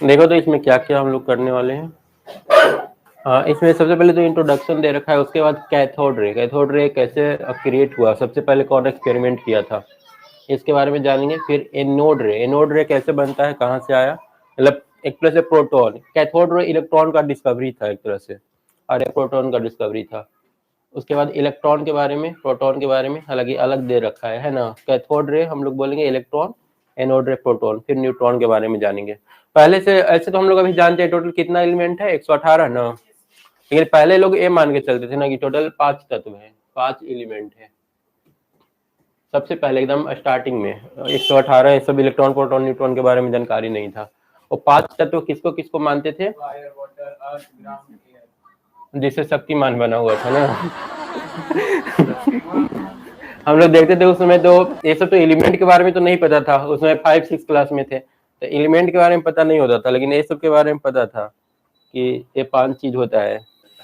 देखो तो इसमें क्या क्या हम लोग करने वाले हैं। इसमें सबसे पहले तो इंट्रोडक्शन दे रखा है, उसके बाद कैथोड रे कैसे क्रिएट हुआ, सबसे पहले कौन एक्सपेरिमेंट किया था, इसके बारे में जानेंगे। फिर एनोड रे कैसे बनता है, कहाँ से आया, मतलब एक तरह से प्रोटॉन, कैथोड रे इलेक्ट्रॉन का डिस्कवरी था एक तरह से, और एक प्रोटॉन का डिस्कवरी था। उसके बाद इलेक्ट्रॉन के बारे में, प्रोटॉन के बारे में हालांकि अलग दे रखा है ना। कैथोड रे हम लोग बोलेंगे इलेक्ट्रॉन, एनोड रे प्रोटॉन, फिर न्यूट्रॉन के बारे में जानेंगे। पहले से ऐसे तो हम लोग अभी जानते हैं टोटल कितना एलिमेंट है, 118 ना, लेकिन पहले लोग ये मान के चलते थे ना कि टोटल 5 तत्व है, 5 एलिमेंट है। सबसे पहले एकदम स्टार्टिंग में 118 सब इलेक्ट्रॉन प्रोटॉन न्यूट्रॉन के बारे में जानकारी नहीं था। और 5 तत्व किसको किसको मानते थे, जिससे शक्तिमान बना हुआ था ना। हम लोग देखते थे उस समय, तो ये सब तो एलिमेंट के बारे में तो नहीं पता था, उसमें 5-6 क्लास में थे, तो एलिमेंट के बारे में पता नहीं होता था, लेकिन ये सब के बारे में पता था कि ये 5 चीज होता है।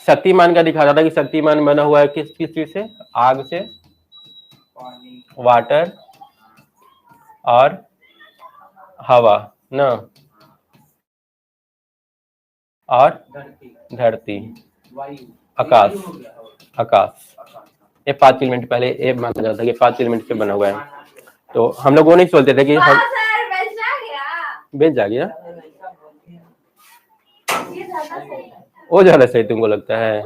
शक्तिमान का दिखाता था कि शक्तिमान बना हुआ है किस किस चीज से, आग से, वाटर और हवा ना, और धरती, आकाश, आकाश। ये 5 एलिमेंट पहले ये माना जाता था कि 5 एलिमेंट से बना हुआ है। तो हम लोग वो नहीं सोचते थे कि हम बेच जा गया, वो ज्यादा सही तुमको लगता है।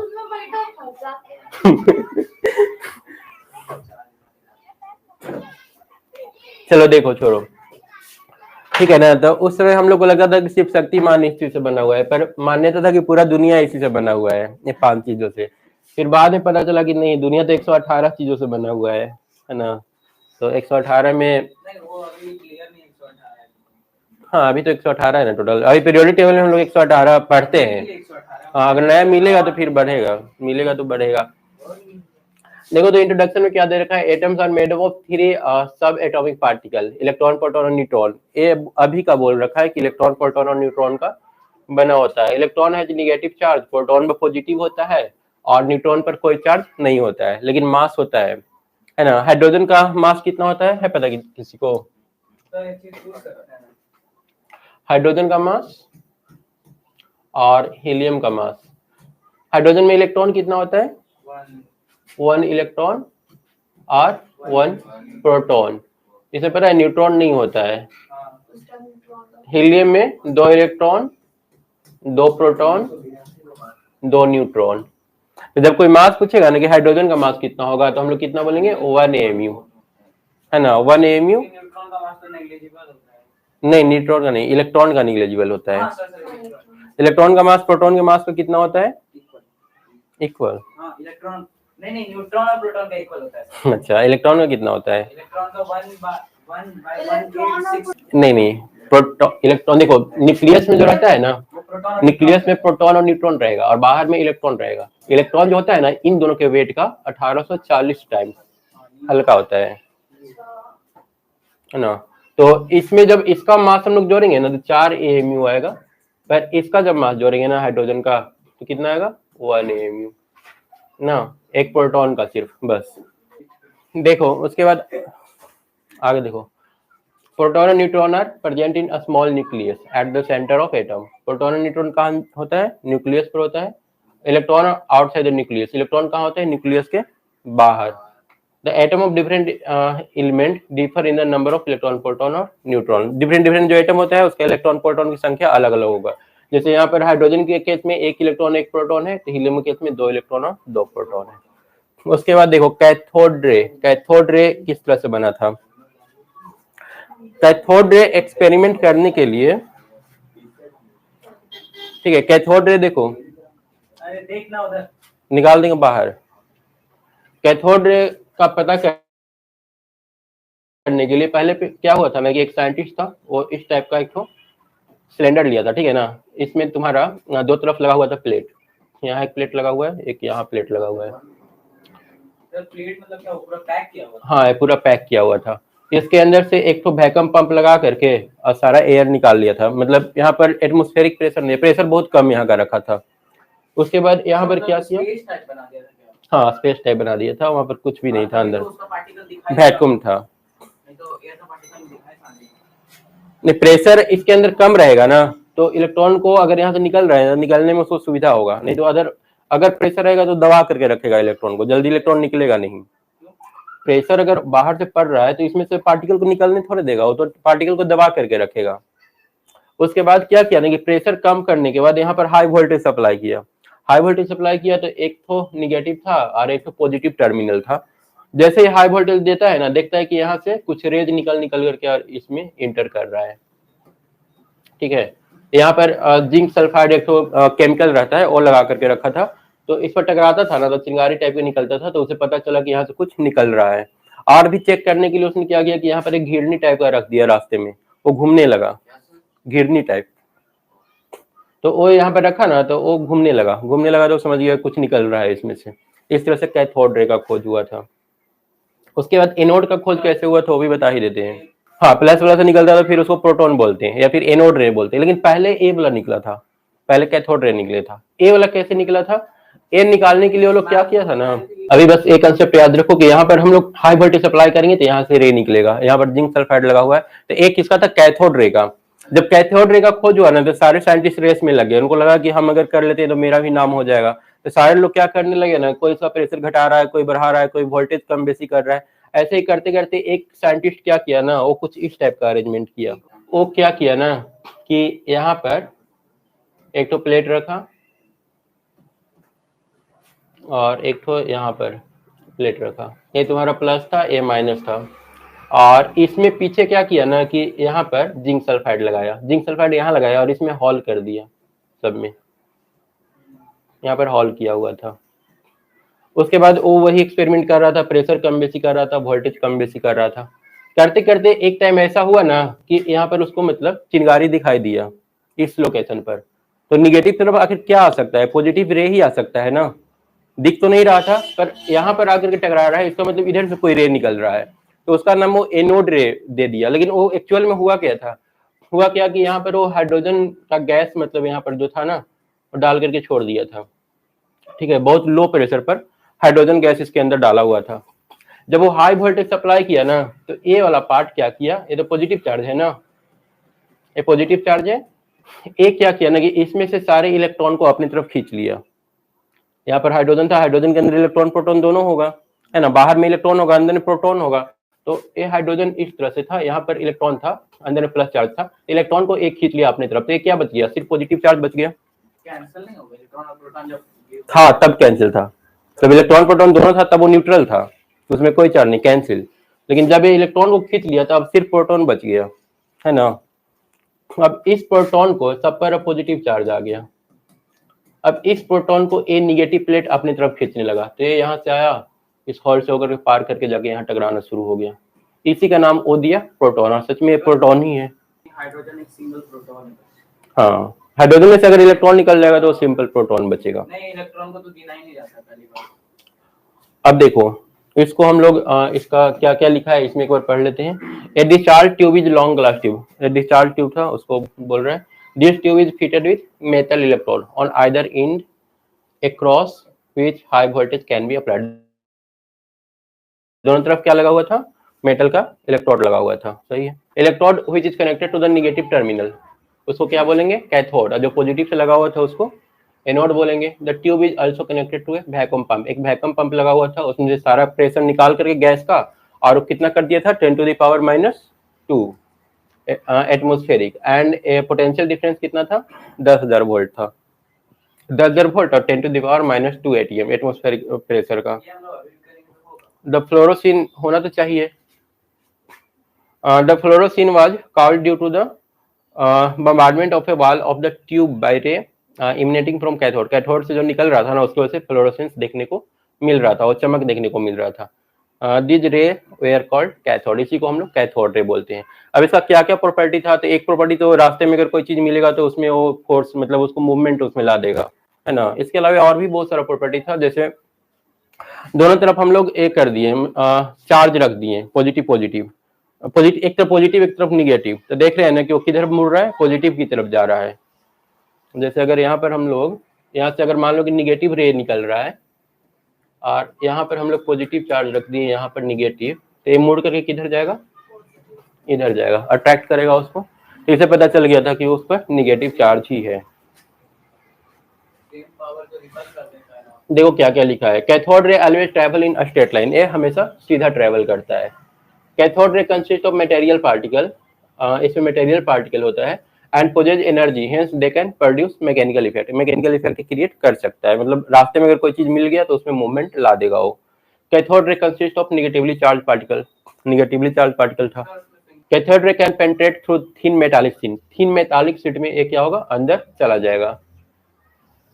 चलो देखो छोड़ो, ठीक है ना। तो उस समय हम लोग को लगता था कि सिर्फ शक्तिमान इस चीज से बना हुआ है, पर मान्यता था कि पूरा दुनिया इसी से बना हुआ है, ये 5 चीजों से। फिर बाद में पता चला कि नहीं, दुनिया तो 118 चीजों से बना हुआ है ना। तो 118 में, हाँ अभी तो 118 है ना टोटल, अभी पीरियोडिक टेबल में हम लोग 118 पढ़ते हैं। हाँ अगर नया मिलेगा तो फिर बढ़ेगा, मिलेगा तो बढ़ेगा। देखो तो इंट्रोडक्शन में क्या दे रखा है, एटम्स आर मेड ऑफ 3 सब एटॉमिक पार्टिकल, इलेक्ट्रॉन प्रोटॉन और न्यूट्रॉन। ये अभी का बोल रखा है कि इलेक्ट्रॉन प्रोटॉन और न्यूट्रॉन का बना होता है। इलेक्ट्रॉन है नेगेटिव चार्ज, प्रोटॉन पर पॉजिटिव होता है, और न्यूट्रॉन पर कोई चार्ज नहीं होता है, लेकिन मास होता है ना। हाइड्रोजन का मास कितना होता है पता किसी को, हाइड्रोजन का मास और हीलियम का मास। हाइड्रोजन में इलेक्ट्रॉन कितना होता है, 1 इलेक्ट्रॉन और 1 प्रोटॉन। इसे पता है न्यूट्रॉन नहीं होता है। हीलियम में 2 इलेक्ट्रॉन, 2 प्रोटॉन, 2 न्यूट्रॉन। तो जब कोई मास पूछेगा ना कि हाइड्रोजन का मास कितना होगा, तो हम लोग कितना बोलेंगे, 1 AMU, है ना, 1 AMU। नहीं न्यूट्रॉन का नहीं, इलेक्ट्रॉन का निग्लेजिबल होता है। इलेक्ट्रॉन का मास प्रोटॉन के मास का कितना होता है, इक्वल। इलेक्ट्रॉन नहीं, न्यूट्रॉन और प्रोटॉन का इक्वल होता है। अच्छा, इलेक्ट्रॉन का कितना होता है, इलेक्ट्रॉन का 1/1.86। नहीं इलेक्ट्रॉन देखो, न्यूक्लियस में जो रहता है ना, न्यूक्लियस में प्रोटॉन और न्यूट्रॉन रहेगा और बाहर में इलेक्ट्रॉन रहेगा। इलेक्ट्रॉन जो होता है ना, इन दोनों के वेट का 1840 टाइम्स हल्का होता है ना। तो इसमें जब इसका मास हम लोग जोड़ेंगे ना तो 4 AMU आएगा, पर इसका जब मास जोड़ेंगे ना हाइड्रोजन का, तो कितना आएगा, 1 AMU ना, एक प्रोटॉन का सिर्फ, बस। देखो उसके बाद आगे देखो, प्रोटॉन और neutron are present in a small nucleus at the centre of atom. Proton और न्यूट्रॉन कहाँ होता है, न्यूक्लियस पर होता है। Electron outside the nucleus, electron कहाँ होते हैं, न्यूक्लियस के बाहर। The atom of different element differ in the number of electron, proton और न्यूट्रॉन। डिफरेंट जो एटम होता है उसका इलेक्ट्रॉन प्रोटॉन की संख्या अलग अलग होगा। जैसे यहाँ पर हाइड्रोजन के केस में 1 इलेक्ट्रॉन 1 प्रोटॉन है, तो हीलियम के केस में 2 इलेक्ट्रॉन और 2 प्रोटॉन है। उसके बाद देखो कैथोड रे किस तरह से बना था। कैथोड रे एक्सपेरिमेंट करने के लिए, ठीक है, कैथोड रे देखो, अरे देखना उधर निकाल देंगे बाहर। कैथोड रे का पता करने के लिए पहले क्या हुआ था, मैं एक साइंटिस्ट था, वो इस टाइप का एक तो सिलेंडर लिया था, ठीक है ना। इसमें तुम्हारा 2 तरफ लगा हुआ था प्लेट, यहाँ एक प्लेट लगा हुआ है, एक यहाँ प्लेट लगा हुआ है। प्लेट मतलब क्या, पूरा पैक किया हुआ? हाँ पूरा पैक किया हुआ था। इसके अंदर से एक तो वैक्यूम पंप लगा करके और सारा एयर निकाल लिया था, मतलब यहाँ पर एटमॉस्फेरिक प्रेशर नहीं, प्रेशर बहुत कम यहाँ का रखा था। उसके बाद यहाँ पर क्या किया, हाँ स्पेस टाइप बना दिया था, वहाँ पर कुछ भी नहीं था अंदर, वैक्यूम था। नहीं प्रेशर इसके अंदर कम रहेगा ना, तो इलेक्ट्रॉन को अगर यहाँ से निकल रहा है, निकलने में उसको सुविधा होगा, नहीं तो अगर प्रेशर रहेगा तो दबा करके रखेगा इलेक्ट्रॉन को, जल्दी इलेक्ट्रॉन निकलेगा नहीं। प्रेशर अगर बाहर से पड़ रहा है तो इसमें से पार्टिकल को निकलने थोड़े देगा, वो तो पार्टिकल को दबा करके रखेगा। उसके बाद क्या किया ना कि प्रेशर कम करने के बाद यहाँ पर हाई वोल्टेज सप्लाई किया। हाई वोल्टेज सप्लाई किया तो एक तो निगेटिव था और एक तो पॉजिटिव टर्मिनल था। जैसे ही हाई वोल्टेज देता है ना, देखता है कि यहाँ से कुछ रेज निकल करके इसमें इंटर कर रहा है। ठीक है, यहाँ पर जिंक सल्फाइड एक तो केमिकल रहता है, वो लगा करके रखा था, तो इस पर टकराता था ना तो चिंगारी टाइप का निकलता था, तो उसे पता चला कि यहाँ से कुछ निकल रहा है। और भी चेक करने के लिए उसने क्या किया कि यहाँ पर एक घिरनी टाइप का रख दिया रास्ते में, वो घूमने लगा, घिरनी टाइप। तो वो यहाँ पर रखा ना तो वो घूमने लगा तो समझ गया कुछ निकल रहा है इसमें से। इस तरह से कैथोड रे का खोज हुआ था। उसके बाद एनोड का खोज कैसे हुआ था वो भी बता ही देते हैं। हाँ, प्लस वाला से निकलता था फिर उसको प्रोटॉन बोलते हैं या फिर एनोड रे बोलते हैं, लेकिन पहले ए वाला निकला था, पहले कैथोड रे निकले था। ए वाला कैसे निकला था, ए निकालने के लिए वो लोग क्या किया था ना, अभी बस एक कंसेप्ट याद रखो कि यहाँ पर हम लोग हाई वोल्टेज सप्लाई करेंगे तो यहाँ से रे निकलेगा। यहाँ पर जिंक सल्फाइड लगा हुआ है, तो एक किसका था, कैथोड रे का। जब कैथोड रे का खोज हुआ ना तो सारे साइंटिस्ट रेस में लगे, उनको लगा कि हम अगर कर लेते हैं तो मेरा भी नाम हो जाएगा। तो सारे लोग क्या करने लगे ना, कोई सा प्रेशर घटा रहा है, कोई बढ़ा रहा है, कोई वोल्टेज कम बेसी कर रहा है। ऐसे ही करते करते एक साइंटिस्ट क्या किया ना, वो कुछ इस टाइप का अरेंजमेंट किया। वो क्या किया ना कि यहाँ पर एक तो प्लेट रखा और एक तो यहाँ पर प्लेट रखा, ये तुम्हारा प्लस था, ये माइनस था। और इसमें पीछे क्या किया ना कि यहाँ पर जिंक सल्फाइड लगाया, जिंक सल्फाइड यहाँ लगाया और इसमें हॉल कर दिया, सब में यहाँ पर हॉल किया हुआ था। उसके बाद वो वही एक्सपेरिमेंट कर रहा था, प्रेशर कम बेसी कर रहा था, वोल्टेज कम बेसी कर रहा था। करते करते एक टाइम ऐसा हुआ ना कि यहाँ पर उसको मतलब चिंगारी दिखाई दिया इस लोकेशन पर। तो निगेटिव तरफ आखिर क्या आ सकता है, पॉजिटिव रे ही आ सकता है ना, दिख तो नहीं रहा था पर यहाँ पर आकर के टकरा रहा है, इसका मतलब इधर से कोई रे निकल रहा है, तो उसका नाम वो एनोड रे दे दिया। लेकिन वो एक्चुअल में हुआ क्या था, हुआ क्या कि यहाँ पर वो हाइड्रोजन का गैस मतलब यहाँ पर जो था ना वो डाल करके छोड़ दिया था। ठीक है, बहुत लो प्रेशर पर हाइड्रोजन गैस इसके अंदर डाला हुआ था। जब वो हाई वोल्टेज सप्लाई किया ना तो ये वाला पार्ट क्या किया, ये तो पॉजिटिव चार्ज है ना, ये पॉजिटिव चार्ज है, ये क्या किया ना कि इसमें से सारे इलेक्ट्रॉन को अपनी तरफ खींच लिया। यहाँ पर हाइड्रोजन था, हाइड्रोजन के अंदर इलेक्ट्रॉन प्रोटॉन दोनों होगा, है ना, बाहर में इलेक्ट्रॉन होगा, अंदर में प्रोटॉन होगा। तो ये हाइड्रोजन इस तरह से था, यहाँ पर इलेक्ट्रॉन था, अंदर में प्लस चार्ज था, इलेक्ट्रॉन को एक खींच लिया अपनी तरफ, तो ये क्या बच गया, सिर्फ पॉजिटिव चार्ज बच गया। कैंसिल नहीं हो गया इलेक्ट्रॉन और प्रोटॉन, जब था तब कैंसिल था, जब इलेक्ट्रॉन प्रोटॉन दोनों था तब वो न्यूट्रल था, उसमें कोई चार्ज नहीं, कैंसिल। लेकिन जब ये इलेक्ट्रॉन को खींच लिया तो अब सिर्फ प्रोटॉन बच गया, है ना। अब इस प्रोटॉन को सब पर पॉजिटिव चार्ज आ गया, अब इस प्रोटॉन को ए निगेटिव प्लेट अपनी तरफ खींचने लगा, तो ये यहाँ से आया, इस हॉल से होकर पार करके जाके यहाँ टकराना शुरू हो गया, इसी का नाम ओ दिया प्रोटॉन, और सच में प्रोटॉन ही है। हाइड्रोजन एक सिंगल प्रोटॉन है। हाँ, हाइड्रोजन में से अगर इलेक्ट्रॉन निकल जाएगा तो सिंपल प्रोटॉन बचेगा, नहीं इलेक्ट्रॉन को तो गिना ही नहीं जाता पहली बार। अब देखो इसको हम लोग इसका क्या क्या लिखा है इसमें एक बार पढ़ लेते हैं। A discharge tube is long glass tube, a discharge tube था उसको बोल रहे हैं। This tube is fitted with metal electrode on either end across which high voltage can be applied. दोनों तरफ क्या लगा हुआ था, मेटल का इलेक्ट्रोड लगा हुआ था, सही है। Electrode which is connected to the negative terminal, उसको क्या बोलेंगे, कैथोड, और जो पॉजिटिव से लगा हुआ था उसको एनोड बोलेंगे। The tube is also connected to a vacuum pump, एक वैक्यूम पंप लगा हुआ था, उसमें से सारा प्रेशर निकाल करके गैस का, और कितना कर दिया था 10 to the power -2 atmospheric, and potential difference कितना था 10,000 वोल्ट था, 10,000 वोल्ट और 10 to the power -2 ATM atmospheric pressure का। द फ्लोरोसिन होना तो चाहिए। The fluorescence was called due to the bombardment of a wall of the tube by ray emanating from cathode, cathode से जो निकल रहा था ना उसकी वजह से फ्लोरोसेंस देखने को मिल रहा था और चमक देखने को मिल रहा था। दिस रे वेयर कॉल्ड कैथोड, इसी को हम लोग कैथोड रे बोलते हैं। अब इसका क्या क्या प्रॉपर्टी था, तो एक प्रॉपर्टी तो रास्ते में अगर कोई चीज मिलेगा तो उसमें वो फोर्स मतलब उसको मूवमेंट उसमें ला देगा, है ना। इसके अलावा और भी बहुत सारा प्रॉपर्टी था, जैसे दोनों तरफ हम लोग एक कर दिए, चार्ज रख दिए, पॉजिटिव पॉजिटिव पॉजिटिव, एक तरफ पॉजिटिव एक तरफ निगेटिव, तो देख रहे हैं ना कि वो किधर मुड़ रहा है, पॉजिटिव की तरफ जा रहा है। जैसे अगर यहाँ पर हम लोग यहाँ से अगर मान लो कि निगेटिव रे निकल रहा है और यहाँ पर हम लोग पॉजिटिव चार्ज रख दिए, यहाँ पर निगेटिव, तो ये मुड़ करके किधर जाएगा, इधर जाएगा, अट्रैक्ट करेगा उसको। इसे पता चल गया था कि उस पर निगेटिव चार्ज ही है। देखो क्या क्या लिखा है, cathode ray always travel in a straight line, ये हमेशा सीधा ट्रैवल करता है। Cathode ray consist of material particle, इसमें मटेरियल पार्टिकल होता है, and possess energy, hence they can produce mechanical effect, mechanical effect create कर सकता है, मतलब रास्ते में अगर कोई चीज मिल गया तो उसमें मूवमेंट ला देगा वो। Cathode ray consist of negatively charge particle, negatively charge particle था। Cathode ray can penetrate through thin metallic sheet, thin metallic sheet में एक क्या होगा, अंदर चला जाएगा।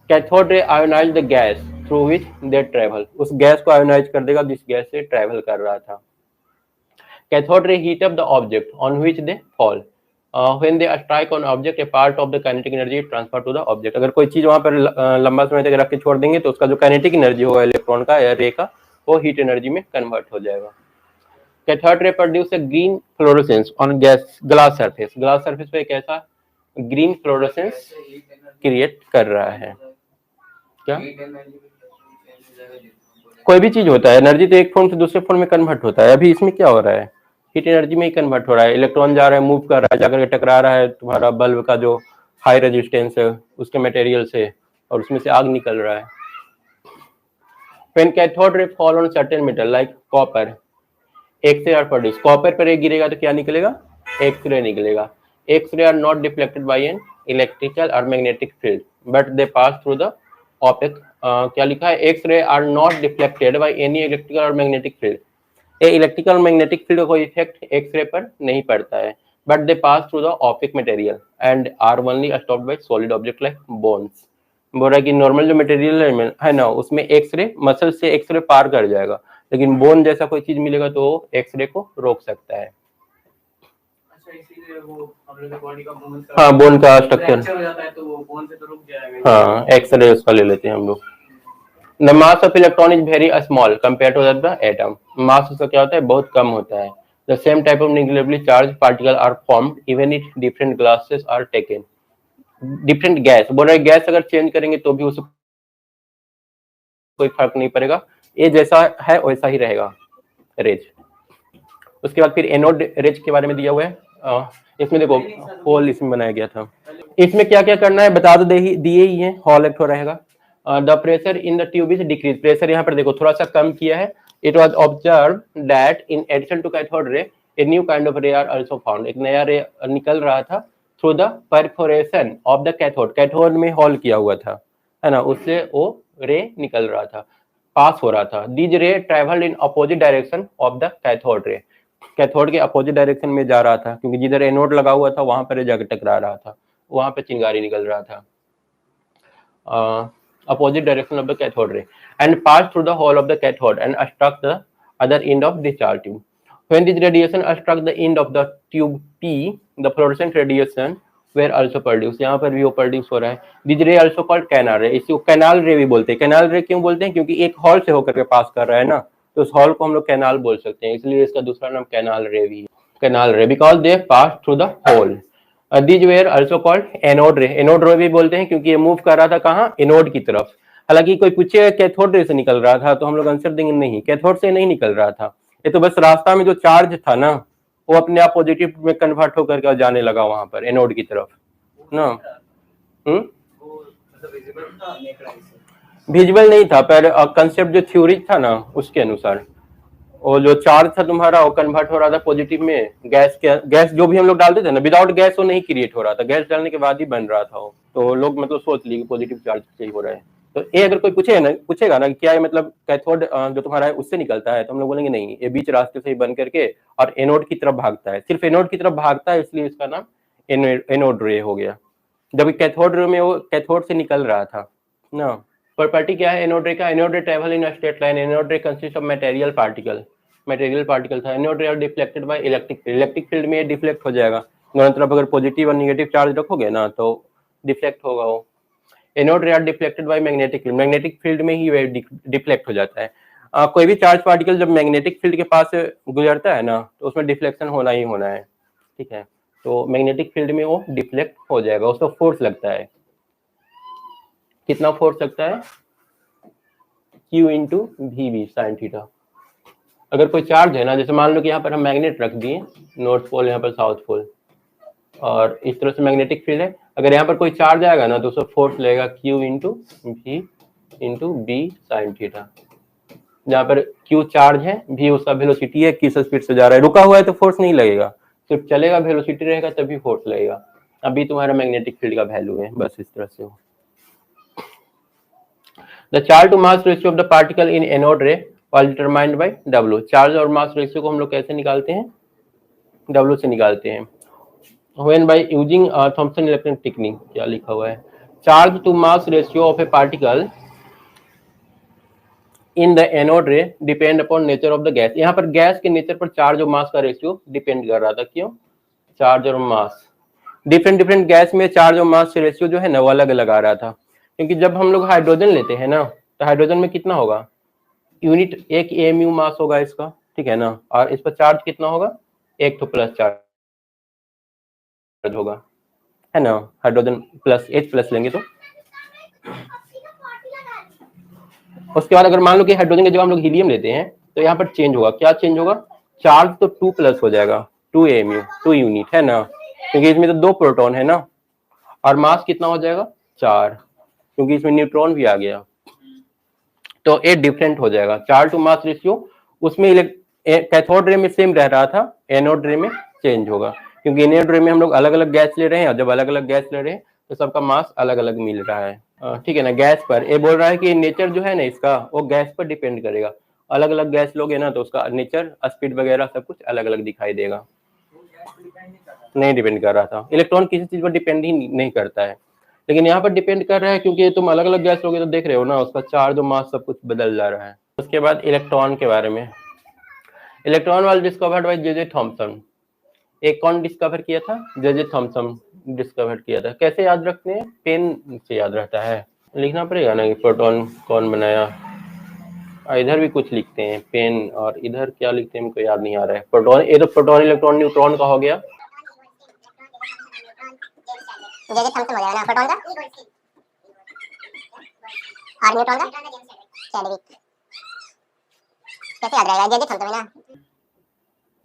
Cathode ray ionize the gas through which they travel, उस गैस को आयोनाइज कर देगा जिस गैस से ट्रेवल कर रहा था। Cathode ray heat up the object on which they fall. When they strike on object, a part of the kinetic energy is transferred to the object. अगर कोई चीज वहां पर लंबा समय तक रख के छोड़ देंगे तो उसका जो काइनेटिक एनर्जी होगा इलेक्ट्रॉन का या रे का, वो हीट एनर्जी में कन्वर्ट हो जाएगा। कैथोड रे produce a green fluorescence on gas glass surface, glass surface पे एक ऐसा ग्रीन फ्लोरोसेंस क्रिएट कर रहा है। क्या कोई भी चीज होता है, एनर्जी तो एक फॉर्म से दूसरे फॉर्म में कन्वर्ट होता है। अभी इसमें क्या हो रहा है, हीट एनर्जी में ही कन्वर्ट हो रहा है, इलेक्ट्रॉन जा रहा है, मूव कर रहा है, जाकर के टकरा रहा है तुम्हारा बल्ब का जो हाई रेजिस्टेंस है उसके मटेरियल से, और उसमें से आग निकल रहा है। When cathode ray fall on certain metal like copper, X-ray are produced. Copper पर गिरेगा तो क्या निकलेगा, एक्सरे निकलेगा। X-ray are not deflected by an electrical or magnetic field, but they pass through the opaque. क्या लिखा है, X-ray are not deflected by any electrical or magnetic field. ये इलेक्ट्रिकल और मैग्नेटिक फील्ड का कोई इफेक्ट एक्सरे पर नहीं पड़ता है, but they pass through the opaque material and are only stopped by solid object like bones. बोल रहा है कि नॉर्मल जो मटेरियल है ना उसमें एक्सरे मसल से एक्सरे पार कर जाएगा, लेकिन बोन जैसा कोई चीज मिलेगा तो एक्सरे को रोक सकता है। हाँ बोन का स्ट्रक्चर हो जाता है तो वो बोन से तो रुक जाएगा। हाँ एक्सरे उसका ले लेते हैं हम लोग। The mass of electron is very small compared to the atom. मास उसका क्या होता है, बहुत कम होता है। The same type of negatively charged particle are formed even if different gases are taken. Different gas, बोल रहे गैस अगर चेंज करेंगे तो भी उसको कोई फर्क नहीं पड़ेगा, ये जैसा है वैसा ही रहेगा रेज। उसके बाद फिर एनोड रेज के बारे में दिया हुआ है, इसमें देखो होल इसमें बनाया गया था। इसमें क्या क्या करना है बता तो दिए ही है, हॉल एक रहेगा। The pressure in the tube is decrease, pressure यहाँ पर देखो थोड़ा सा कम किया है। It was observed that in addition to cathode ray a new kind of ray are also found, एक नया रे निकल रहा था through the perforation of the cathode, cathode में होल किया हुआ था है ना, उससे वो रे निकल रहा था, पास हो रहा था। दीज रे travelled in opposite direction of the cathode ray, cathode के अपोजिट डायरेक्शन में जा रहा था क्योंकि जिधर एनोड लगा हुआ था वहां पर जाकर टकरा रहा था, वहां पे चिंगारी निकल रहा था। Opposite direction of the cathode ray and pass through the hole of the cathode and struck the other end of the charge tube. When this radiation struck the end of the tube P, the fluorescent radiation were also produced. यहाँ पर भी वो produce हो रहा है। This ray also called canal ray, इसको canal रे भी बोलते हैं। कैनाल रे क्यों बोलते हैं, क्योंकि एक हॉल से होकर के पास कर रहा है ना, तो उस हॉल को हम लोग कैनाल बोल सकते हैं, इसलिए इसका दूसरा नाम कैनाल रे भी है। Canal ray because they pass through the hole. These were also called anode ray, anode ray भी बोलते हैं क्योंकि ये मूव कर रहा था कहाँ, एनोड की तरफ। हालांकि कोई पूछे कैथोड रे से निकल रहा था तो हम लोग आंसर देंगे नहीं, कैथोड से नहीं निकल रहा था, ये तो बस रास्ता में जो चार्ज था ना वो अपने आप पॉजिटिव में कन्वर्ट होकर जाने लगा वहां पर एनोड की तरफ ना। विजिबल नहीं था पर कंसेप्ट जो थ्योरी था ना उसके अनुसार वो जो चार्ज था तुम्हारा वो कन्वर्ट हो रहा था पॉजिटिव में, गैस जो भी हम लोग डालते थे ना, विदाउट गैस वो नहीं क्रिएट हो रहा था, गैस डालने के बाद ही बन रहा था वो, तो लोग मतलब सोच लिए पॉजिटिव चार्ज से ही हो रहा है। तो ये अगर कोई पूछेगा ना क्या है मतलब कैथोड जो तुम्हारा है उससे निकलता है, तो हम लोग बोलेंगे नहीं, ये बीच रास्ते से ही बन करके और एनोड की तरफ भागता है, सिर्फ एनोड की तरफ भागता है इसलिए इसका नाम एनोड रे हो गया, जबकि कैथोड रे में वो कैथोड से निकल रहा था ना। प्रॉपर्टी क्या है एनोड रे का, anode ray travel in a straight line, anode ray consist of material particle था। Anode ray are deflected by electric field में डिफ्लेक्ट हो जाएगा, दोनों तरफ अगर पॉजिटिव और नेगेटिव चार्ज रखोगे ना तो डिफ्लेक्ट होगा वो। Anode ray are deflected by magnetic field में ही डिफ्लेक्ट हो जाता है। कोई भी चार्ज पार्टिकल जब मैग्नेटिक फील्ड के पास गुजरता है ना तो उसमें डिफ्लेक्शन होना ही होना है, ठीक है, तो मैग्नेटिक फील्ड में वो डिफ्लेक्ट हो जाएगा, उसको फोर्स लगता है, कितना फोर्स लगता है, Q into V sine theta. अगर कोई चार्ज है ना, जैसे मान लो कि यहाँ पर हम मैग्नेट रख दिए, नॉर्थ पोल यहाँ पर साउथ पोल, और इस तरह से मैग्नेटिक फील्ड है। अगर यहाँ पर कोई चार्ज आएगा ना तो उसको फोर्स लगेगा Q into V into B sine theta. जहाँ पर Q चार्ज है, V उसका वेलोसिटी है, किस स्पीड से जा रहा है। रुका हुआ है तो फोर्स नहीं लगेगा, सिर्फ चलेगा, वेलोसिटी रहेगा तभी फोर्स लगेगा। अभी तुम्हारा मैग्नेटिक फील्ड का वैल्यू है, बस इस तरह से हो। The charge to mass ratio of the particle in anode ray was determined by W। Charge और मास रेशियो को हम लोग कैसे निकालते हैं? W से निकालते हैं। When by using Thomson electron technique, क्या लिखा हुआ है? Charge to mass ratio of a particle in the anode ray depend upon nature of the gas. यहाँ पर गैस के नेचर पर चार्ज और मास का रेशियो डिपेंड कर रहा था। क्यों? चार्ज और मास, डिफरेंट गैस में चार्ज और मास रेशियो जो है ना वो अलग अलग आ रहा था। क्योंकि जब हम लोग हाइड्रोजन लेते हैं ना तो हाइड्रोजन में कितना होगा? यूनिट 1 AMU मास होगा इसका, ठीक है ना। और इस पर चार्ज कितना होगा? 1 तो प्लस चार्ज होगा, है ना। हाइड्रोजन प्लस H प्लस लेंगे तो उसके बाद अगर मान लो कि हाइड्रोजन की जगह हम लोग हीलियम लेते हैं तो यहाँ पर चेंज होगा। क्या चेंज होगा? चार्ज तो 2 प्लस हो जाएगा, 2 AMU 2 यूनिट, है ना, क्योंकि इसमें तो 2 प्रोटॉन है ना। और मास कितना हो जाएगा? 4, क्योंकि इसमें न्यूट्रॉन भी आ गया, तो ये डिफरेंट हो जाएगा। चार्ज टू मास रेशियो उसमें कैथोड रे में सेम रह रहा था, एनोड रे में चेंज होगा, क्योंकि एनोड रे में हम लोग अलग अलग गैस ले रहे हैं, और जब अलग अलग गैस ले रहे हैं तो सबका मास अलग अलग मिल रहा है, ठीक है ना। गैस पर ये बोल रहा है कि नेचर जो है ना इसका वो गैस पर डिपेंड करेगा। अलग अलग गैस लोगे ना तो उसका नेचर, स्पीड वगैरह सब कुछ अलग अलग दिखाई देगा। नहीं डिपेंड कर रहा था, इलेक्ट्रॉन किसी चीज पर डिपेंड ही नहीं करता है, लेकिन यहाँ पर डिपेंड कर रहा है क्योंकि तुम अलग अलग गैस लोगे तो देख रहे हो ना उसका चार्ज और मास सब कुछ बदल जा रहा है। उसके बाद इलेक्ट्रॉन के बारे में, electron was discovered by J Thomson. एक कौन डिस्कवर किया था? जे थॉमसन डिस्कवर किया था। कैसे याद रखते हैं? पेन से याद रहता है, लिखना पड़ेगा ना कि प्रोटॉन कौन बनाया। इधर भी कुछ लिखते हैं पेन, और इधर क्या लिखते हैं मुझको याद नहीं आ रहा है। प्रोटॉन, ये तो प्रोटॉन इलेक्ट्रॉन न्यूट्रॉन का हो गया। जे थॉमसन हो गया ना प्रोटॉन का, और न्यूट्रॉन का चैडविक। कैसे याद रहेगा? जे थॉमसन ना,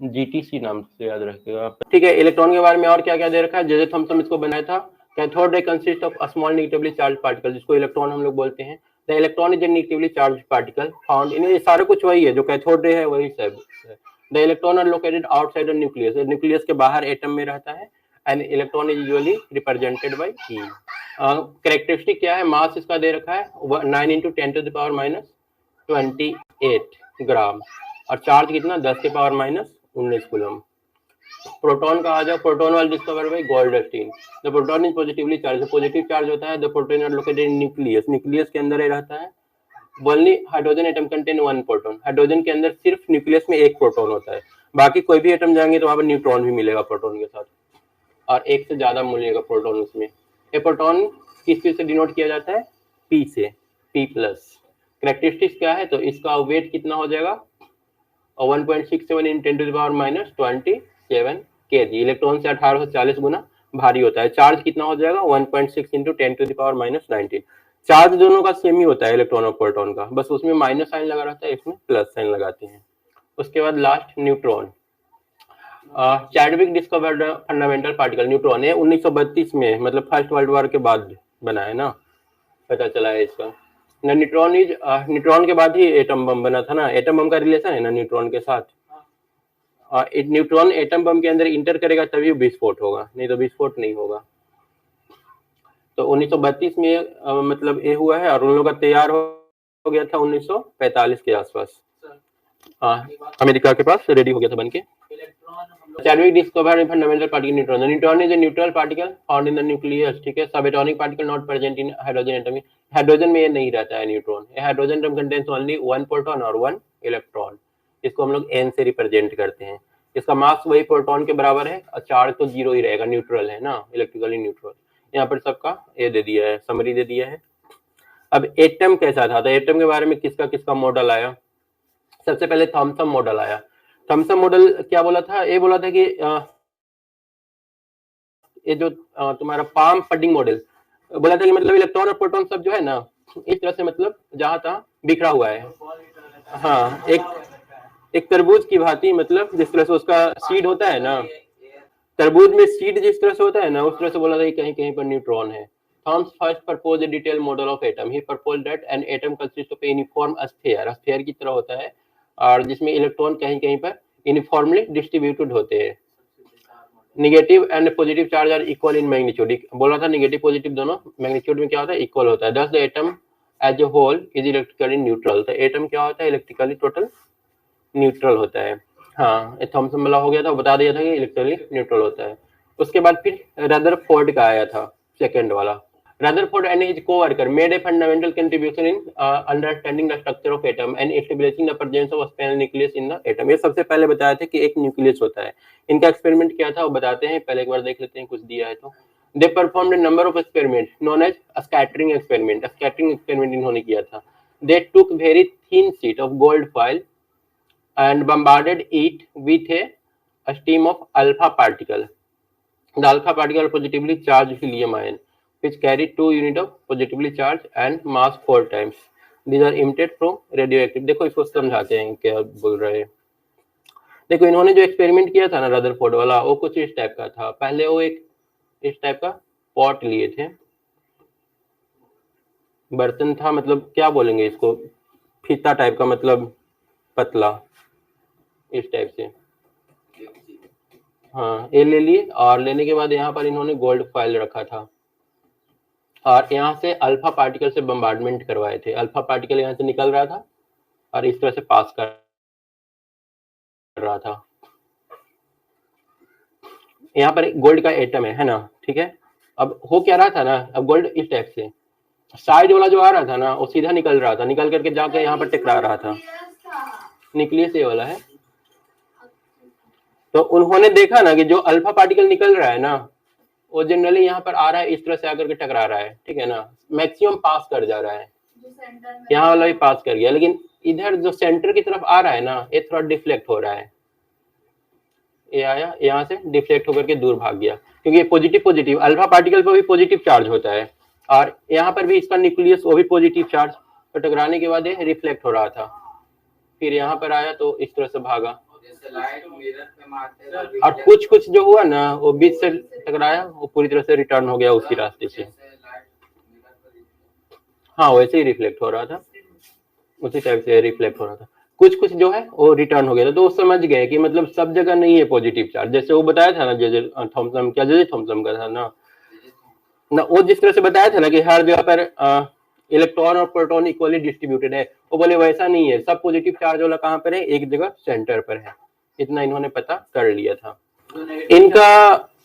GTC नाम से याद रखेगा, ठीक है। इलेक्ट्रॉन के बारे में और क्या क्या दे रखा है? जे थॉमसन इसको बनाया था। Cathode ray consist of a small negatively charge particle, जिसको इलेक्ट्रॉन हम लोग बोलते हैं। The electron is a negatively charge particle found in, ये सारे कुछ वही है जो कैथोड रे है, वही सब। The electron are located outside the nucleus, nucleus के बाहर एटम में रहता है। And electron is usually represented by E। Characteristic क्या है? मास इसका दे रखा है 9 × 10⁻28 ग्राम, और चार्ज कितना? 10⁻−19 कूलम। प्रोटॉन का आ जाओ, proton was discovered by Goldstein. The proton is positively charge, positive charge होता है। The proton are located in nucleus, nucleus के अंदर ही रहता है। Only hydrogen atom contain 1 proton, hydrogen के अंदर सिर्फ न्यूक्लियस में 1 प्रोटॉन होता है। बाकी कोई भी एटम जाएंगे तो वहां पर न्यूट्रॉन भी मिलेगा प्रोटॉन के साथ, और 1 से ज्यादा मिलेगा प्रोटॉन उसमें। ये प्रोटॉन किस चीज से डिनोट किया जाता है? P से, P+। कैरेक्टरिस्टिक्स क्या है? तो इसका वेट कितना हो जाएगा? 1.67 × 10⁻27 kg। इलेक्ट्रॉन से 1840 गुना भारी होता है। चार्ज कितना हो जाएगा? 1.6 × 10⁻19। चार्ज दोनों का सेम ही होता है, इलेक्ट्रॉन और प्रोटॉन का, बस उसमें माइनस साइन लगा रहता है, इसमें प्लस साइन लगाते हैं। उसके बाद last neutron. Chadwick discovered fundamental particle neutron है 1932 में, मतलब फर्स्ट वर्ल्ड वॉर के बाद बना है ना, पता चला है इसका। न्यूट्रॉन इज, न्यूट्रॉन के बाद ही एटम बम बना था ना, एटम बम का रिलेशन है ना न्यूट्रॉन के साथ। न्यूट्रॉन एटम बम के अंदर इंटर करेगा तभी विस्फोट होगा, नहीं तो विस्फोट नहीं होगा। तो 1932 में मतलब ये हुआ है, और उन लोगों का तैयार हो गया था 1945 के आसपास, अमेरिका के पास रेडी हो गया था बनके। Chadwick discovered a fundamental particle neutron. The neutron is a neutral particle found in the nucleus, ठीक है। Subatomic particle not present in hydrogen atom. Hydrogen में ये नहीं रहता है neutron. Hydrogen atom contains only 1 proton और 1 इलेक्ट्रॉन। इसको हम लोग N से रिप्रेजेंट करते हैं। इसका मास वही प्रोटॉन के बराबर है, और चार्ज तो 0 ही रहेगा, न्यूट्रल है ना, इलेक्ट्रिकली न्यूट्रल। यहाँ पर सबका ये दे दिया है, समरी दे दिया है। अब एटम कैसा था? तो एटम के बारे में किसका किसका मॉडल आया? सबसे पहले थॉमसन मॉडल आया। थॉमसन मॉडल क्या बोला था? ये बोला था कि ये जो तुम्हारा पाम पडिंग मॉडल बोला था कि मतलब इलेक्ट्रॉन और प्रोटॉन सब जो है ना इस तरह से मतलब जहां तहां बिखरा हुआ है। हाँ, एक तरबूज की भांति, मतलब जिस तरह से उसका सीड होता है ना, तरबूज में सीड जिस तरह से होता है ना, उस तरह से बोला था कि कहीं कहीं पर न्यूट्रॉन है। Thomas first propose a detailed model of atom. He proposed that an atom consists of a uniform sphere, sphere की तरह होता है, और जिसमें इलेक्ट्रॉन कहीं कहीं पर यूनिफॉर्मली डिस्ट्रीब्यूटेड होते हैं। Negative and positive charge are equal in magnitude, बोल रहा था नेगेटिव पॉजिटिव दोनों मैग्नीट्यूड में क्या होता है, इक्वल होता है। Thus the atom as a whole is electrically neutral, तो एटम क्या होता है, इलेक्ट्रिकली टोटल न्यूट्रल होता है। हाँ, थॉमसन वाला हो गया था, बता दिया था कि इलेक्ट्रिकली न्यूट्रल होता है। उसके बाद फिर रदरफोर्ड का आया था, सेकंड वाला। Rutherford and his co-worker made a fundamental contribution in understanding the structure of atom and establishing the presence of a spinel nucleus in the atom. ये सबसे पहले बताया था कि एक न्यूक्लियस होता है। इनका एक्सपेरिमेंट क्या था वो बताते हैं, पहले एक बार देख लेते हैं, कुछ दिया है तो। They performed a number of experiments known as a scattering experiment. Scattering experiment इन्होंने किया था। They took very thin sheet of gold foil and bombarded it with a stream of alpha particle. The alpha particle are positively charged helium ion which carry 2 unit of positively charged and mass 4 times. These are emitted from radioactive. देखो इसको समझाते हैं क्या बोल रहे हैं। देखो इन्होंने जो एक्सपेरिमेंट किया था ना रदरफोर्ड वाला, वो कुछ इस टाइप का था। पहले वो एक इस टाइप का पॉट लिए थे, बर्तन था, मतलब क्या बोलेंगे इसको, फीता टाइप का, मतलब पतला इस टाइप से। हाँ, ये ले लिए, और लेने के बाद यहाँ पर इन्होंने गोल्ड फॉइल रखा था, और यहाँ से अल्फा पार्टिकल से बम्बार्डमेंट करवाए थे। अल्फा पार्टिकल यहाँ से निकल रहा था और इस तरह से पास कर रहा था। यहाँ पर गोल्ड का एटम है ना, ठीक है। अब हो क्या रहा था ना, अब गोल्ड इस टाइप से साइड वाला जो आ रहा था ना, वो सीधा निकल रहा था, निकल करके जाके यहाँ पर टकरा रहा था। न्यूक्लियस ये वाला है। तो उन्होंने देखा ना कि जो अल्फा पार्टिकल निकल रहा है ना, वो जनरली यहाँ पर आ रहा है, इस तरह से आकर के टकरा रहा है, ठीक है ना, मैक्सिमम पास कर जा रहा है। यहाँ वाला भी पास कर गया, लेकिन इधर जो सेंटर की तरफ आ रहा है ना, ये थोड़ा डिफ्लेक्ट हो रहा है। ये आया, यहाँ से डिफ्लेक्ट होकर के दूर भाग गया, क्योंकि ये पॉजिटिव पॉजिटिव, अल्फा पार्टिकल पर भी पॉजिटिव चार्ज होता है, और यहाँ पर भी इसका न्यूक्लियस वो भी पॉजिटिव चार्ज, तो टकराने के बाद ये रिफ्लेक्ट हो रहा था। फिर यहाँ पर आया तो इस तरह से भागा, और कुछ कुछ जो हुआ ना, वो बीच से टकराया, वो पूरी तरह से रिटर्न हो गया उसी रास्ते से। हाँ, वैसे ही रिफ्लेक्ट हो रहा था, उसी टाइप से रिफ्लेक्ट हो रहा था। कुछ कुछ जो है वो रिटर्न हो गया था। तो वो समझ गए कि मतलब सब जगह नहीं है पॉजिटिव चार्ज, जैसे वो बताया था ना जे थॉमसन, क्या जे थॉमसन का था ना, वो जिस तरह से बताया था ना कि हर जगह पर इलेक्ट्रॉन और प्रोटॉन इक्वली डिस्ट्रीब्यूटेड है, वो बोले वैसा नहीं है, सब पॉजिटिव चार्ज वाला कहाँ पर है, एक जगह सेंटर पर है। इतना इन्होंने पता कर लिया था।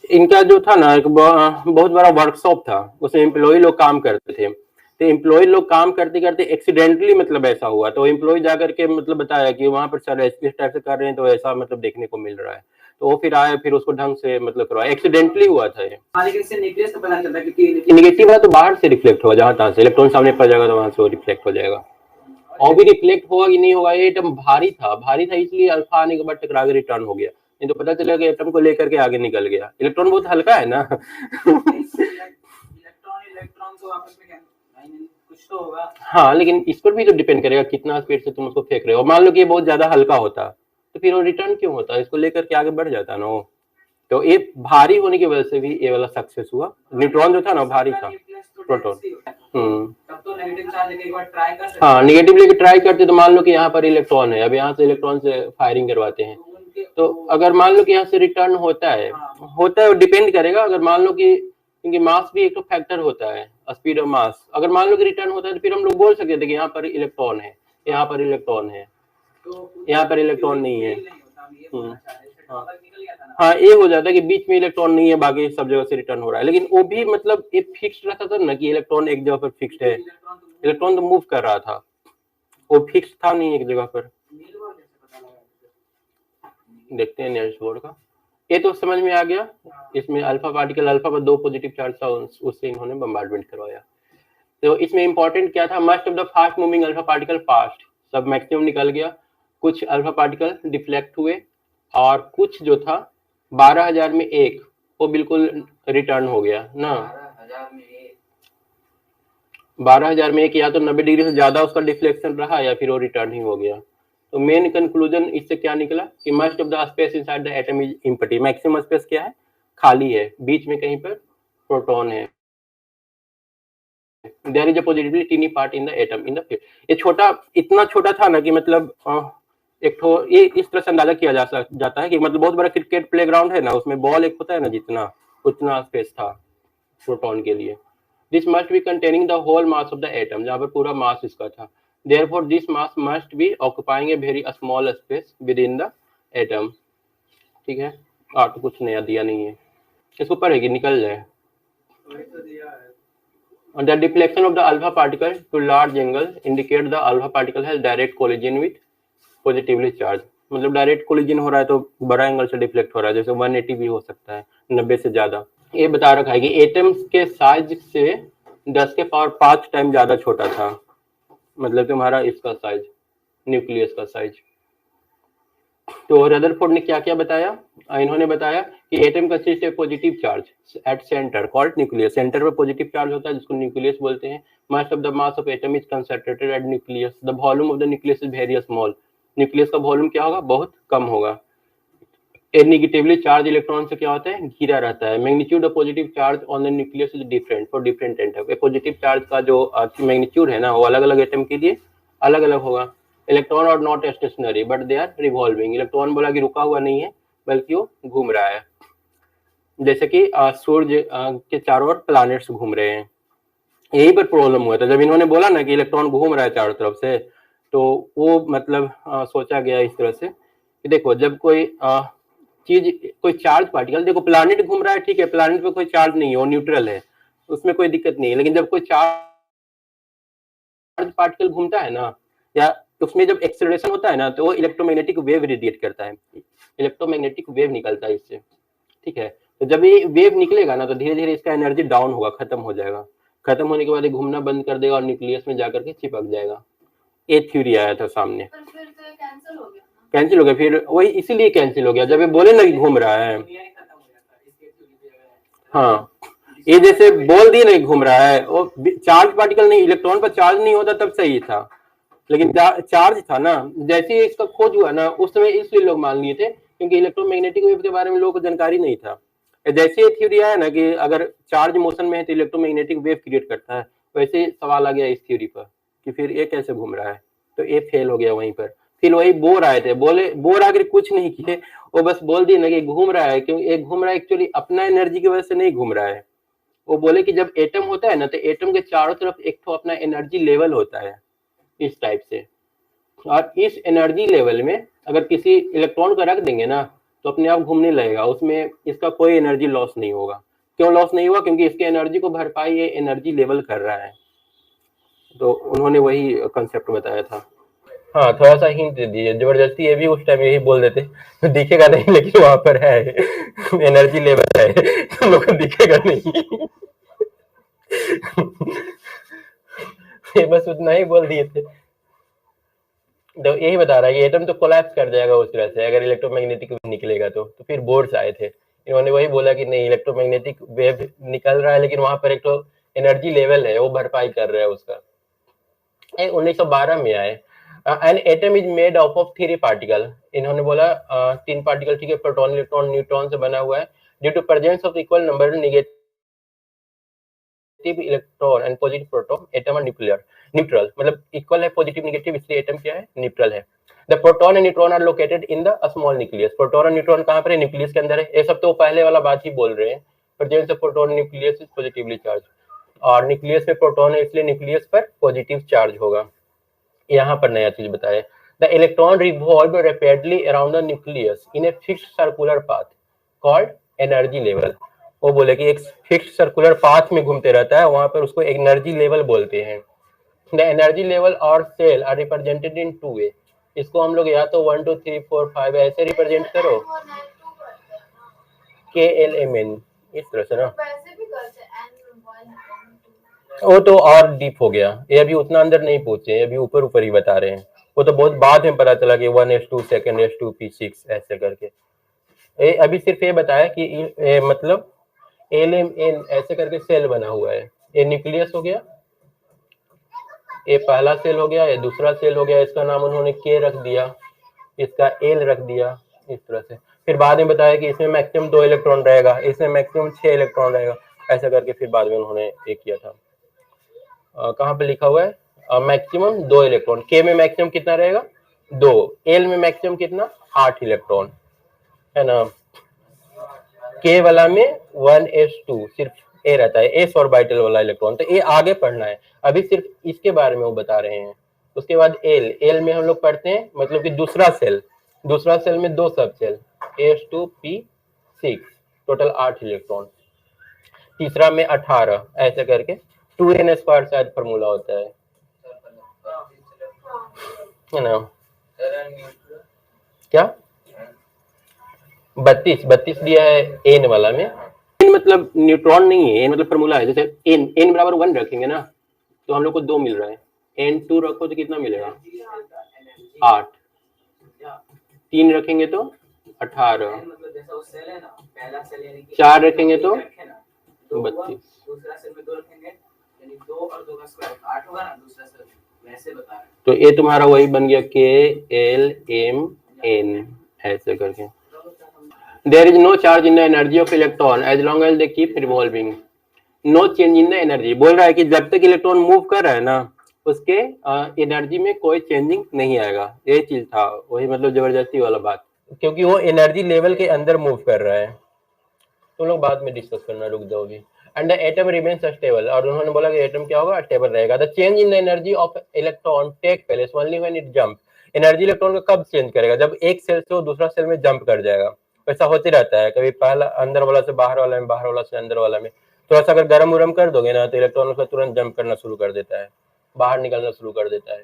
इनका जो था ना, एक बहुत बड़ा वर्कशॉप था, उसमें एम्प्लॉय लोग काम करते थे। तो एम्प्लॉय लोग काम करते करते एक्सीडेंटली मतलब ऐसा हुआ, तो एम्प्लॉय जाकर के मतलब बताया कि वहां पर सर इस टाइप से कर रहे हैं, तो ऐसा मतलब देखने को मिल रहा है। तो वो फिर आया, फिर उसको ढंग से मतलब करवाया, एक्सीडेंटली हुआ था ये। लेकिन इससे न्यूक्लियस तो पता चलता है, क्योंकि नेगेटिव है तो बाहर से रिफ्लेक्ट होगा, जहां तहां से इलेक्ट्रॉन सामने पड़ जाएगा तो वहां से वो रिफ्लेक्ट हो जाएगा। और भी रिफ्लेक्ट होगा कि नहीं होगा, ये एटम भारी था इसलिए अल्फा आने के बाद टकरा के रिटर्न हो गया, नहीं तो पता चलेगा कि एटम को लेकर के आगे निकल गया। इलेक्ट्रॉन बहुत हल्का है ना। इलेक्ट्रॉन तो आपस में कुछ तो होगा। हाँ, लेकिन इस पर भी तो डिपेंड करेगा कितना स्पीड से तुम उसको फेंक रहे हो। मान लो कि ये बहुत ज्यादा हल्का होता तो फिर वो रिटर्न क्यों होता, इसको लेकर के आगे बढ़ जाता ना वो। तो ये भारी होने की वजह से भी ये वाला सक्सेस हुआ। न्यूट्रॉन जो था ना भारी था, प्रोटॉन। तब तो नेगेटिव चार्ज लेके एक बार ट्राई कर सकते हैं। हाँ, नेगेटिव लेके ट्राई करते तो मान लो कि यहाँ पर इलेक्ट्रॉन है, अब यहाँ से इलेक्ट्रॉन से फायरिंग करवाते हैं, तो अगर मान लो कि यहाँ से रिटर्न होता है, डिपेंड करेगा। अगर मान लो कि क्योंकि मास भी एक तो फैक्टर होता है, स्पीड ऑफ मास, अगर मान लो कि रिटर्न होता है तो फिर हम लोग बोल सकते थे कि यहाँ पर इलेक्ट्रॉन है, यहाँ पर इलेक्ट्रॉन है, यहाँ पर इलेक्ट्रॉन नहीं है। हाँ, ये हो जाता है कि बीच में इलेक्ट्रॉन नहीं है, बाकी सब जगह से रिटर्न हो रहा है। लेकिन वो भी मतलब एक फिक्स्ड रहता था ना कि इलेक्ट्रॉन एक जगह पर फिक्स्ड है, इलेक्ट्रॉन तो मूव कर रहा था, वो फिक्स था नहीं एक जगह पर। देखते हैं नील्स बोर का। ये तो समझ में आ गया। इसमें अल्फा पार्टिकल, अल्फा पर 2 पॉजिटिव चार्ज था, उससे इन्होंने बम्बार्डमेंट करवाया। तो इसमें इंपॉर्टेंट क्या था, must of the fast moving alpha particle past, सब मैक्सिमम निकल गया, कुछ अल्फा पार्टिकल डिफ्लेक्ट हुए, और कुछ जो था 12,000 में एक वो बिल्कुल रिटर्न हो गया ना। 12,000 में एक, या तो 90 डिग्री से ज्यादा उसका डिफ्लेक्शन रहा या फिर वो रिटर्न ही हो गया। तो मेन कंक्लूजन इससे क्या निकला कि must of the space inside the atom is empty. Maximum space क्या है, खाली है, बीच में कहीं पर प्रोटॉन है। There is a positively tiny part in the atom in the फिर। ये छोटा, इतना छोटा था ना कि मतलब एक तो ये इस तरह से अंदाजा किया जाता है कि मतलब बहुत बड़ा क्रिकेट प्लेग्राउंड है ना, उसमें बॉल एक होता है ना, जितना उतना स्पेस था प्रोटॉन के लिए। This must be containing the whole mass of the atom, जहाँ पर पूरा मास इसका था। Therefore this mass must be occupying a very small space within the atom. ठीक है, तो कुछ नया दिया नहीं है, इसको पढ़ेगी निकल जाए। The deflection of the alpha particle to large angle indicate the alpha particle has direct collision with positively charged। मतलब डायरेक्ट कोलिजन हो रहा है तो बड़ा एंगल से डिफ्लेक्ट हो रहा है, जैसे 180 भी हो सकता है, 90 से ज्यादा। ये बता रखा है कि एटम्स के साइज से 10 के पावर 5 टाइम ज्यादा छोटा था, मतलब तुम्हारा इसका साइज, न्यूक्लियस का साइज। तो रदरफोर्ड ने क्या क्या बताया, इन्होंने बताया कि atom consist of positive charge at centre called nucleus. Centre पर पॉजिटिव चार्ज होता है जिसको न्यूक्लियस बोलते हैं। Most of the mass of atom is concentrated at nucleus. The volume of the nucleus is very small. Nucleus का volume क्या होगा, बहुत कम होगा। ए नेगेटिवली चार्ज इलेक्ट्रॉन से क्या होता है, घिरा रहता है। Magnitude of positive charge on the nucleus is different for different atom. Positive charge का जो मैग्नीट्यूड है ना, वो अलग अलग एटम के लिए अलग अलग होगा। Electron are not stationary but they are revolving. Electron बोला कि रुका हुआ नहीं है बल्कि वो घूम रहा है, जैसे कि सूर्य के चारों ओर प्लैनेट्स घूम रहे हैं। यही पर प्रॉब्लम हुआ था जब इन्होंने बोला ना कि इलेक्ट्रॉन घूम रहा है चारों तरफ से, तो वो मतलब सोचा गया इस तरह से कि देखो जब कोई चीज, कोई चार्ज पार्टिकल, देखो प्लैनेट घूम रहा है, ठीक है, प्लैनेट पे कोई चार्ज नहीं है, वो न्यूट्रल है, उसमें कोई दिक्कत नहीं है। लेकिन जब कोई चार्ज पार्टिकल घूमता है ना, या उसमें जब एक्सेलरेशन होता है ना, तो वो इलेक्ट्रोमैग्नेटिक वेव रेडिएट करता है, इलेक्ट्रोमैग्नेटिक वेव निकलता है इससे। ठीक है, तो जब ये वेव निकलेगा ना, तो धीरे धीरे इसका एनर्जी डाउन होगा, खत्म हो जाएगा। खत्म होने के बाद ये घूमना बंद कर देगा और न्यूक्लियस में जाकर के चिपक जाएगा। ये थ्योरी आया था सामने। फिर तो कैंसिल हो गया, फिर वही इसीलिए कैंसिल हो गया जब ये बोले ना कि घूम रहा है। हाँ, ये जैसे बोल दिए नहीं घूम रहा है, वो चार्ज पार्टिकल नहीं, इलेक्ट्रॉन पर चार्ज नहीं होता तब सही था, लेकिन चार्ज था ना। जैसे ही इसका खोज हुआ ना, उस समय इसलिए लोग मान लिए थे क्योंकि इलेक्ट्रोमैग्नेटिक वेव के बारे में लोगों को जानकारी नहीं था। जैसे ये थ्योरी आया ना कि अगर चार्ज मोशन में है तो इलेक्ट्रोमैग्नेटिक वेव क्रिएट करता है, वैसे सवाल आ गया इस थ्योरी पर कि फिर ये कैसे घूम रहा है, तो ये फेल हो गया वहीं पर। फिर वही बोर आए थे, बोर आकर कुछ नहीं किए, वो बस बोल दिए ना कि घूम रहा है, क्योंकि एक घूम रहा है एक्चुअली अपना एनर्जी की वजह से नहीं घूम रहा है। वो बोले कि जब एटम होता है ना, तो एटम के चारों तरफ एक तो अपना एनर्जी लेवल होता है इस टाइप से, और इस एनर्जी लेवल में अगर किसी इलेक्ट्रॉन को रख देंगे ना, तो अपने आप घूमने लगेगा, उसमें इसका कोई एनर्जी लॉस नहीं होगा। क्यों लॉस नहीं हुआ, क्योंकि इसके एनर्जी को भरपाई ये एनर्जी लेवल कर रहा है। तो उन्होंने वही कंसेप्ट बताया था। हाँ, थोड़ा सा हिंट दे दीजिए, जबरदस्ती ये भी उस टाइम यही बोल देते तो दिखेगा नहीं, लेकिन वहां पर है एनर्जी लेवल है, तो लोग को दिखेगा नहीं ये बस उतना ही बोल दिए थे। तो यही बता रहा है कि एटम तो कोलैप्स कर जाएगा उस तरह से अगर इलेक्ट्रोमैग्नेटिक वेव निकलेगा तो फिर बोर्स आए थे, इन्होंने वही बोला कि नहीं, इलेक्ट्रोमैग्नेटिक वेव निकल रहा है लेकिन वहां पर एक तो एनर्जी लेवल है, वो भरपाई कर रहा है उसका। 1912 में आए। An atom is made of 3 particle. इन्होंने बोला 3 पार्टिकल, ठीक है, प्रोटॉन, इलेक्ट्रॉन, न्यूट्रॉन से बना हुआ है। Due to presence of equal number negative electron and positive proton, atom और न्यूट्रल, मतलब इक्वल है पॉजिटिव नेगेटिव, इसलिए एटम क्या है, न्यूट्रल है। The proton and neutron are located in the small nucleus. Proton और न्यूट्रॉन कहां पर है, न्यूक्लियस के अंदर है। ये सब तो पहले वाला बात ही बोल रहे हैं। Presence of proton nucleus is positively charge, और न्यूक्लियस में प्रोटॉन है इसलिए न्यूक्लियस पर पॉजिटिव चार्ज होगा। यहाँ पर नया चीज बताए, the electron revolve rapidly around the nucleus in a fixed circular path called energy level. वो बोले कि एक फिक्स्ड सर्कुलर पाथ में घूमते रहता है, वहां पर उसको एनर्जी लेवल बोलते हैं। द एनर्जी लेवल और सेल आर रिप्रेजेंटेड इन 2 वे। इसको हम लोग या तो 1 2 3 4 5 ऐसे रिप्रेजेंट करो, KLMN, इस तरह से ना। वो तो और डीप हो गया, ये अभी उतना अंदर नहीं पहुंचे, अभी ऊपर ऊपर ही बता रहे हैं। वो तो बहुत बाद में पता चला कि 1s2 सेकंड s2 p6 ऐसे करके। अभी सिर्फ ये बताया कि मतलब LMN ऐसे करके सेल बना हुआ है। ये न्यूक्लियस हो गया, ये पहला सेल हो गया, ये दूसरा सेल हो गया, इसका नाम उन्होंने K रख दिया, इसका L रख दिया, इस तरह से। फिर बाद में बताया कि इसमें मैक्सिमम 2 इलेक्ट्रॉन रहेगा, इसमें मैक्सिमम 6 इलेक्ट्रॉन रहेगा, ऐसा करके फिर बाद में उन्होंने ये किया था। कहाँ पे लिखा हुआ है मैक्सिमम 2 इलेक्ट्रॉन, के में मैक्सिमम कितना रहेगा 2, एल में मैक्सिमम कितना 8 इलेक्ट्रॉन है ना। के वाला में 1s2 सिर्फ ए रहता है, एस ऑर्बिटल वाला इलेक्ट्रॉन, तो ये आगे पढ़ना है, अभी सिर्फ इसके बारे में वो बता रहे हैं। उसके बाद एल में हम लोग पढ़ते हैं मतलब कि दूसरा सेल में 2 सब सेल s2p6 टोटल 8 इलेक्ट्रॉन, तीसरा में 18, ऐसे करके 2n² शायद फॉर्मूला होता है ना। क्या 32 दिया है एन वाला में, एन मतलब न्यूट्रॉन नहीं है, एन मतलब फॉर्मूला है। जैसे एन बराबर 1 रखेंगे ना तो हम लोग को 2 मिल रहा है, n2 रखो तो कितना मिलेगा 8, 3 रखेंगे तो 18, 4 रखेंगे तो 32, तो ये तुम्हारा वही बन गया KLMN ऐसे करके। There is no charge in the energy of electron as long as they keep revolving. No change in the energy, बोल रहा है कि जब तक इलेक्ट्रॉन मूव कर रहा है ना उसके एनर्जी में कोई चेंजिंग नहीं आएगा। ये चीज था वही, मतलब जबरदस्ती वाला बात, क्योंकि वो एनर्जी लेवल के अंदर मूव कर रहा है। तो लोग बाद में डिस्कस करना, रुक जाओ अभी। And the atom remains stable, और उन्होंने बोला कि एटम क्या होगा स्टेबल रहेगा। The change in the energy of electron take place only when it jump, energy electron का कब चेंज करेगा जब एक सेल से वो दूसरा सेल में जंप कर जाएगा। ऐसा होते रहता है, कभी पहला अंदर वाला से बाहर वाला में, बाहर वाला से अंदर वाला में, थोड़ा सा अगर गर्म उरम कर दोगे ना तो इलेक्ट्रॉन उसका तुरंत जंप करना शुरू कर देता है, बाहर निकलना शुरू कर देता है।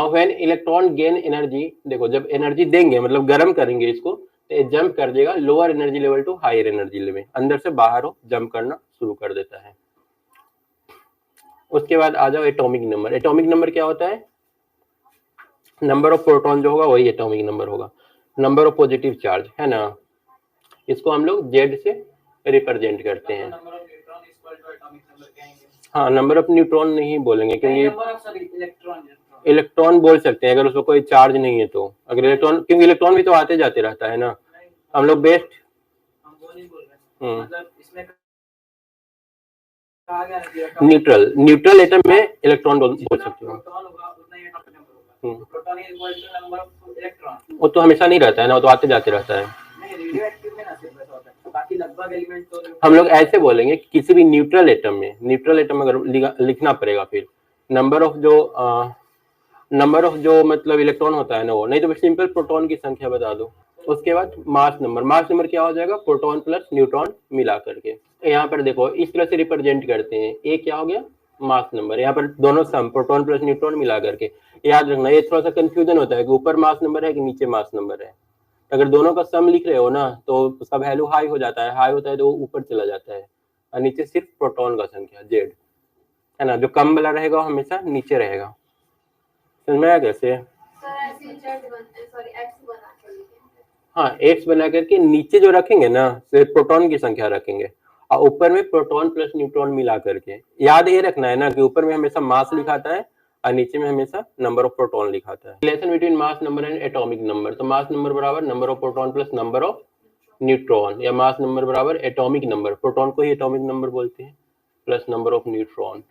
व्हेन इलेक्ट्रॉन गेन एनर्जी, देखो जब एनर्जी देंगे मतलब गर्म करेंगे इसको तो जंप कर देगा lower energy level to higher energy level, अंदर से बाहर हो जंप करना शुरू कर देता है। उसके बाद आ जाओ एटॉमिक नंबर। एटॉमिक नंबर क्या होता है, नंबर ऑफ प्रोटॉन जो होगा वही एटॉमिक नंबर होगा, नंबर ऑफ पॉजिटिव चार्ज है ना। इसको हम लोग जेड से रिप्रेजेंट करते हैं। हाँ, नंबर ऑफ न्यूट्रॉन नहीं बोलेंगे क्योंकि इलेक्ट्रॉन बोल सकते हैं अगर उसको कोई चार्ज नहीं है तो, अगर इलेक्ट्रॉन, क्योंकि इलेक्ट्रॉन भी तो आते जाते रहता है ना। हम लोग बेस्ट न्यूट्रल एटम में इलेक्ट्रॉन बोल सकते हो। वो तो हमेशा नहीं रहता है ना, वो तो आते जाते रहता है। हम लोग ऐसे बोलेंगे कि किसी भी न्यूट्रल एटम अगर लिखना पड़ेगा फिर नंबर ऑफ जो मतलब इलेक्ट्रॉन होता है ना वो, नहीं तो सिंपल प्रोटॉन की संख्या बता दो। उसके बाद मास नंबर क्या हो जाएगा प्रोटॉन प्लस न्यूट्रॉन मिला करके। यहाँ पर देखो इस तरह से रिप्रेजेंट करते हैं, ए क्या हो गया मास नंबर, यहाँ पर दोनों सम प्रोटॉन प्लस न्यूट्रॉन मिला करके। याद रखना ये थोड़ा सा कंफ्यूजन होता है कि ऊपर मास नंबर है कि नीचे मास नंबर है। अगर दोनों का सम लिख रहे हो ना तो उसका वैल्यू हाई हो जाता है, हाई होता है तो वो ऊपर चला जाता है, और नीचे सिर्फ प्रोटॉन का संख्या जेड है ना, जो कम वाला रहेगा वो हमेशा नीचे रहेगा। समझ में आया कैसे? हाँ, एक्स बना करके नीचे जो रखेंगे ना सिर्फ प्रोटॉन की संख्या रखेंगे, और ऊपर में प्रोटॉन प्लस न्यूट्रॉन मिला करके। याद ये रखना है ना कि ऊपर में हमेशा मास लिखाता है और नीचे में हमेशा नंबर ऑफ प्रोटॉन लिखाता है। Relation between mass number and atomic number, तो मास नंबर बराबर number of proton plus number of neutron, या मास नंबर बराबर एटॉमिक नंबर, प्रोटॉन को ही एटॉमिक नंबर बोलते हैं, प्लस नंबर ऑफ न्यूट्रॉन।